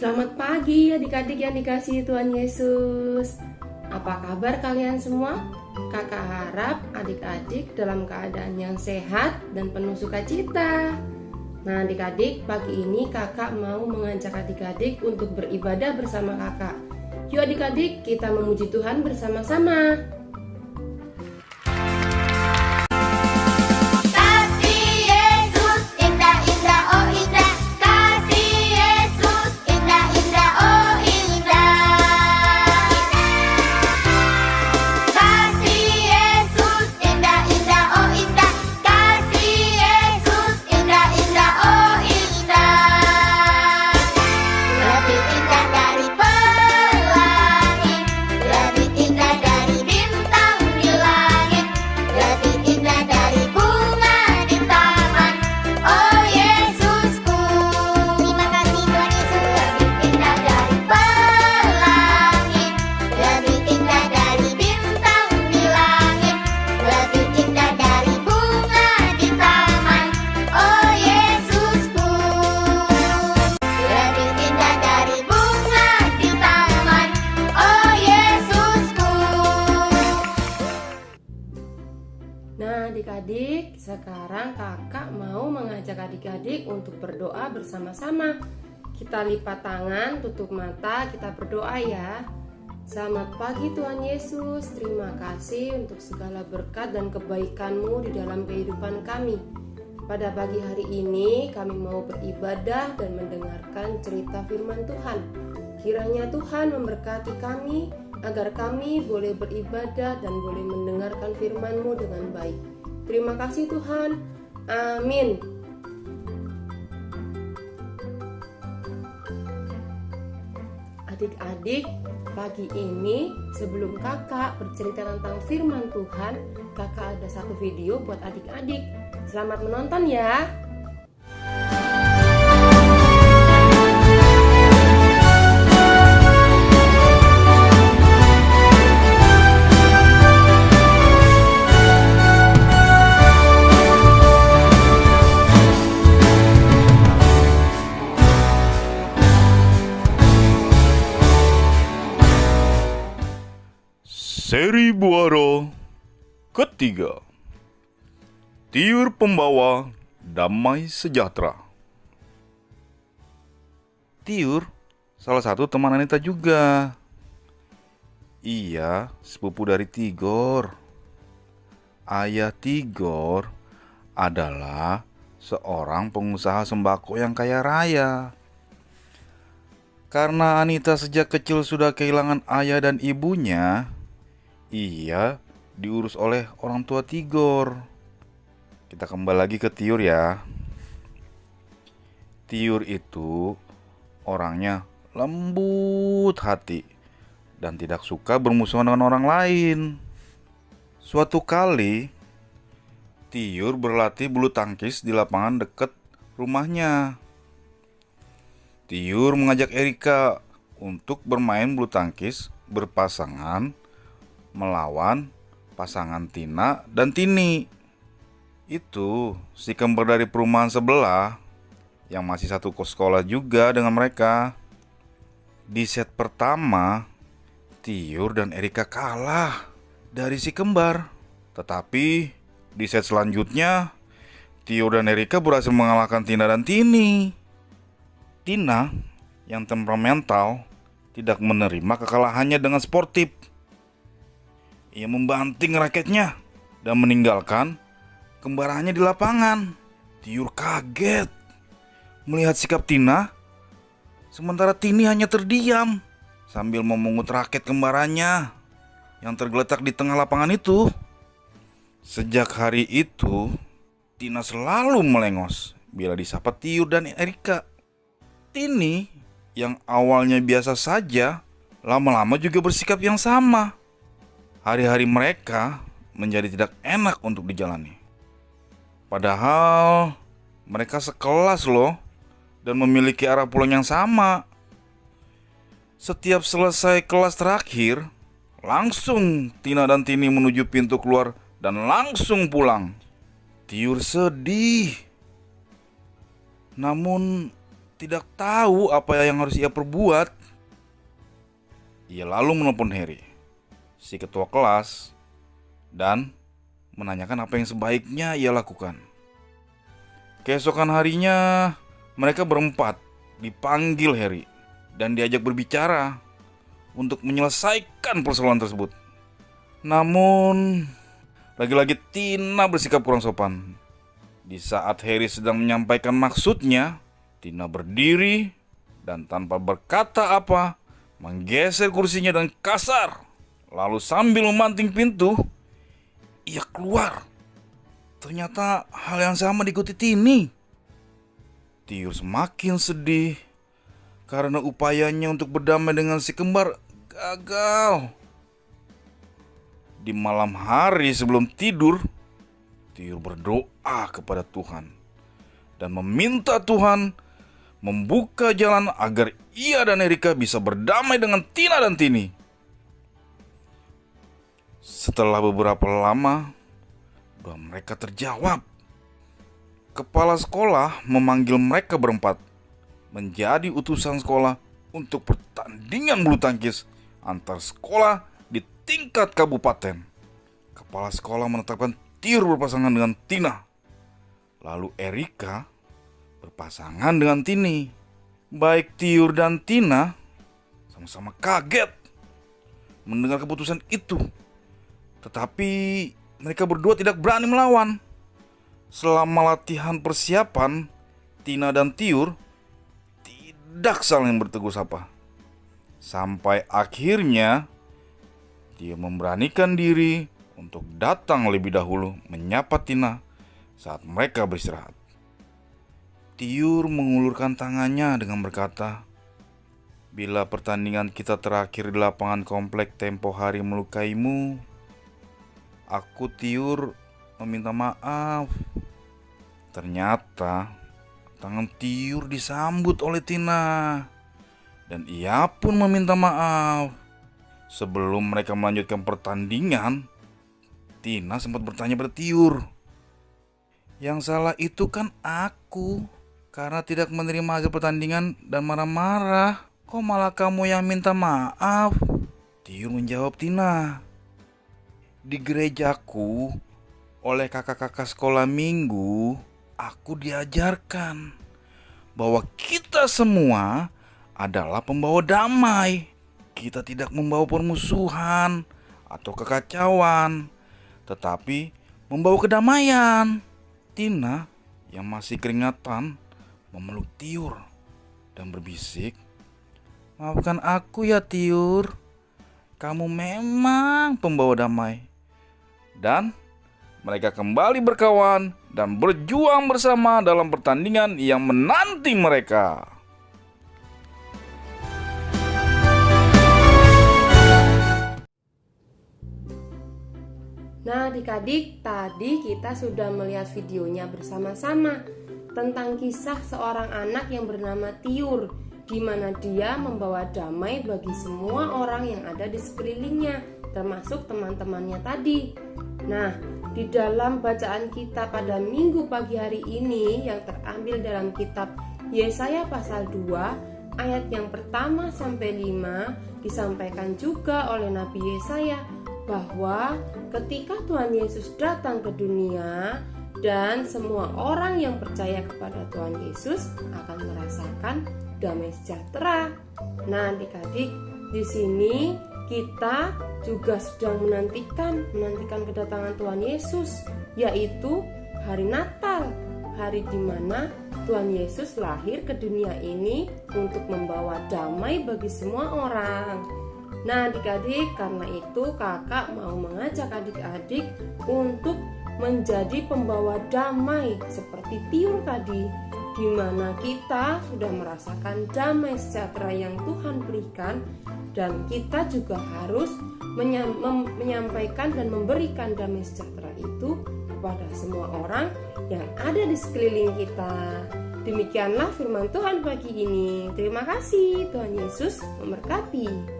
Selamat pagi adik-adik yang dikasihi Tuhan Yesus. Apa kabar kalian semua? Kakak harap adik-adik dalam keadaan yang sehat dan penuh sukacita. Nah adik-adik, pagi ini kakak mau mengajak adik-adik untuk beribadah bersama kakak. Yuk adik-adik, kita memuji Tuhan bersama-sama. Nah adik-adik, sekarang kakak mau mengajak adik-adik untuk berdoa bersama-sama. Kita lipat tangan, tutup mata, kita berdoa ya. Selamat pagi Tuhan Yesus, terima kasih untuk segala berkat dan kebaikan-Mu di dalam kehidupan kami. Pada pagi hari ini kami mau beribadah dan mendengarkan cerita firman Tuhan. Kiranya Tuhan memberkati kami, agar kami boleh beribadah dan boleh mendengarkan firman-Mu dengan baik. Terima kasih Tuhan. Amin. Adik-adik, pagi ini sebelum kakak bercerita tentang firman Tuhan, kakak ada satu video buat adik-adik. Selamat menonton ya. Seri Buaro ketiga, Tiur Pembawa Damai Sejahtera. Tiur salah satu teman Anita juga. Ia sepupu dari Tigor. Ayah Tigor adalah seorang pengusaha sembako yang kaya raya. Karena Anita sejak kecil sudah kehilangan ayah dan ibunya, ia diurus oleh orang tua Tigor. Kita kembali lagi ke Tiur ya. Tiur itu orangnya lembut hati dan tidak suka bermusuhan dengan orang lain. Suatu kali, Tiur berlatih bulu tangkis di lapangan dekat rumahnya. Tiur mengajak Erika untuk bermain bulu tangkis berpasangan melawan pasangan Tina dan Tini. Itu si kembar dari perumahan sebelah yang masih satu sekolah juga dengan mereka. Di set pertama, Tiur dan Erika kalah dari si kembar. Tetapi di set selanjutnya, Tiur dan Erika berhasil mengalahkan Tina dan Tini. Tina yang temperamental tidak menerima kekalahannya dengan sportif. Ia membanting raketnya dan meninggalkan kembarannya di lapangan. Tiur kaget melihat sikap Tina, sementara Tini hanya terdiam sambil memungut raket kembarannya yang tergeletak di tengah lapangan itu. Sejak hari itu, Tina selalu melengos bila disapa Tiur dan Erika. Tini yang awalnya biasa saja, lama-lama juga bersikap yang sama. Hari-hari mereka menjadi tidak enak untuk dijalani. Padahal mereka sekelas loh dan memiliki arah pulang yang sama. Setiap selesai kelas terakhir, langsung Tina dan Tini menuju pintu keluar dan langsung pulang. Tiur sedih. Namun tidak tahu apa yang harus ia perbuat. Ia lalu menelpon Harry, si ketua kelas, dan menanyakan apa yang sebaiknya ia lakukan. Keesokan harinya, mereka berempat dipanggil Harry dan diajak berbicara untuk menyelesaikan persoalan tersebut. Namun, lagi-lagi Tina bersikap kurang sopan. Di saat Harry sedang menyampaikan maksudnya, Tina berdiri dan tanpa berkata apa, menggeser kursinya dengan kasar. Lalu sambil memanting pintu, ia keluar. Ternyata hal yang sama diikuti Tini. Tiur semakin sedih karena upayanya untuk berdamai dengan si kembar gagal. Di malam hari sebelum tidur, Tiur berdoa kepada Tuhan dan meminta Tuhan membuka jalan agar ia dan Erika bisa berdamai dengan Tina dan Tini. Setelah beberapa lama, doa mereka terjawab. Kepala sekolah memanggil mereka berempat menjadi utusan sekolah untuk pertandingan bulu tangkis antar sekolah di tingkat kabupaten. Kepala sekolah menetapkan Tiur berpasangan dengan Tina. Lalu Erika berpasangan dengan Tini. Baik Tiur dan Tina sama-sama kaget mendengar keputusan itu. Tetapi mereka berdua tidak berani melawan. Selama latihan persiapan, Tina dan Tiur tidak saling bertegur sapa. Sampai akhirnya dia memberanikan diri untuk datang lebih dahulu menyapa Tina saat mereka beristirahat. Tiur mengulurkan tangannya dengan berkata, "Bila pertandingan kita terakhir di lapangan komplek tempo hari melukaimu, aku Tiur meminta maaf." Ternyata tangan Tiur disambut oleh Tina dan ia pun meminta maaf. Sebelum mereka melanjutkan pertandingan, Tina sempat bertanya pada Tiur, "Yang salah itu kan aku karena tidak menerima hasil pertandingan dan marah-marah. Kok malah kamu yang minta maaf?" Tiur menjawab Tina, "Di gerejaku, oleh kakak-kakak sekolah minggu, aku diajarkan bahwa kita semua adalah pembawa damai. Kita tidak membawa permusuhan atau kekacauan, tetapi membawa kedamaian." Tina yang masih keringatan memeluk Tiur dan berbisik, "Maafkan aku ya Tiur, kamu memang pembawa damai." Dan mereka kembali berkawan dan berjuang bersama dalam pertandingan yang menanti mereka. Nah, adik-adik, tadi kita sudah melihat videonya bersama-sama tentang kisah seorang anak yang bernama Tiur, di mana dia membawa damai bagi semua orang yang ada di sekelilingnya, termasuk teman-temannya tadi. Nah, di dalam bacaan kita pada minggu pagi hari ini yang terambil dalam kitab Yesaya pasal 2 ayat yang pertama sampai 5 disampaikan juga oleh Nabi Yesaya bahwa ketika Tuhan Yesus datang ke dunia dan semua orang yang percaya kepada Tuhan Yesus akan merasakan damai sejahtera. Nah, adik-adik, di sini kita juga sedang menantikan kedatangan Tuhan Yesus, yaitu hari Natal, hari di mana Tuhan Yesus lahir ke dunia ini untuk membawa damai bagi semua orang. Nah, adik-adik, karena itu kakak mau mengajak adik-adik untuk menjadi pembawa damai seperti Tiur tadi, di mana kita sudah merasakan damai sejahtera yang Tuhan berikan, dan kita juga harus menyampaikan dan memberikan damai sejahtera itu kepada semua orang yang ada di sekeliling kita. Demikianlah firman Tuhan pagi ini. Terima kasih, Tuhan Yesus memberkati.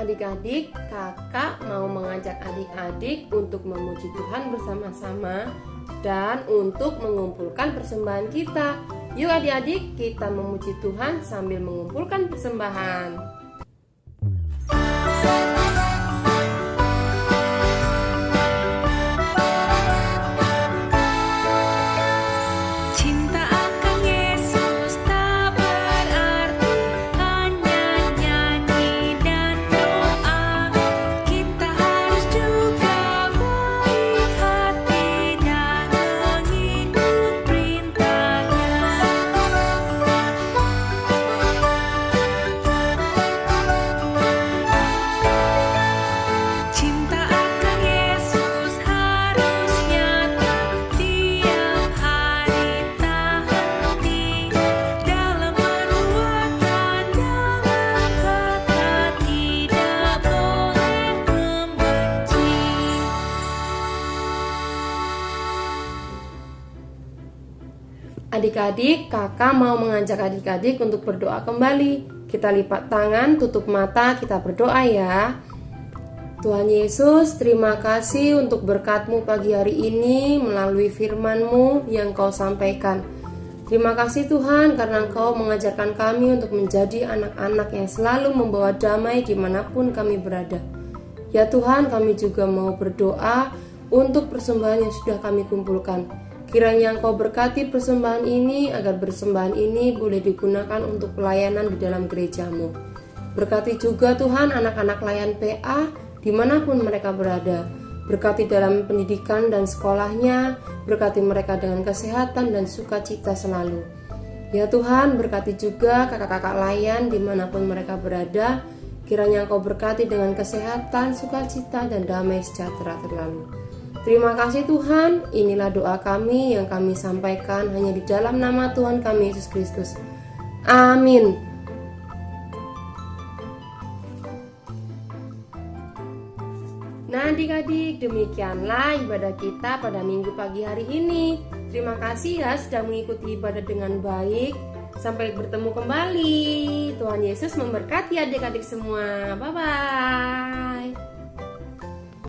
Adik-adik, kakak mau mengajak adik-adik untuk memuji Tuhan bersama-sama dan untuk mengumpulkan persembahan kita. Yuk adik-adik, kita memuji Tuhan sambil mengumpulkan persembahan. Adik-adik, kakak mau mengajak adik-adik untuk berdoa kembali. Kita lipat tangan, tutup mata, kita berdoa ya. Tuhan Yesus, terima kasih untuk berkat-Mu pagi hari ini melalui firman-Mu yang Kau sampaikan. Terima kasih Tuhan karena Engkau mengajarkan kami untuk menjadi anak-anak yang selalu membawa damai dimanapun kami berada. Ya Tuhan, kami juga mau berdoa untuk persembahan yang sudah kami kumpulkan. Kiranya Engkau berkati persembahan ini agar persembahan ini boleh digunakan untuk pelayanan di dalam gereja-Mu. Berkati juga Tuhan anak-anak layan PA dimanapun mereka berada. Berkati dalam pendidikan dan sekolahnya, berkati mereka dengan kesehatan dan sukacita selalu. Ya Tuhan, berkati juga kakak-kakak layan dimanapun mereka berada. Kiranya Engkau berkati dengan kesehatan, sukacita, dan damai sejahtera terlalu. Terima kasih Tuhan, inilah doa kami yang kami sampaikan hanya di dalam nama Tuhan kami Yesus Kristus. Amin. Nah adik-adik, demikianlah ibadah kita pada minggu pagi hari ini. Terima kasih ya sudah mengikuti ibadah dengan baik. Sampai bertemu kembali. Tuhan Yesus memberkati adik-adik semua. Bye-bye.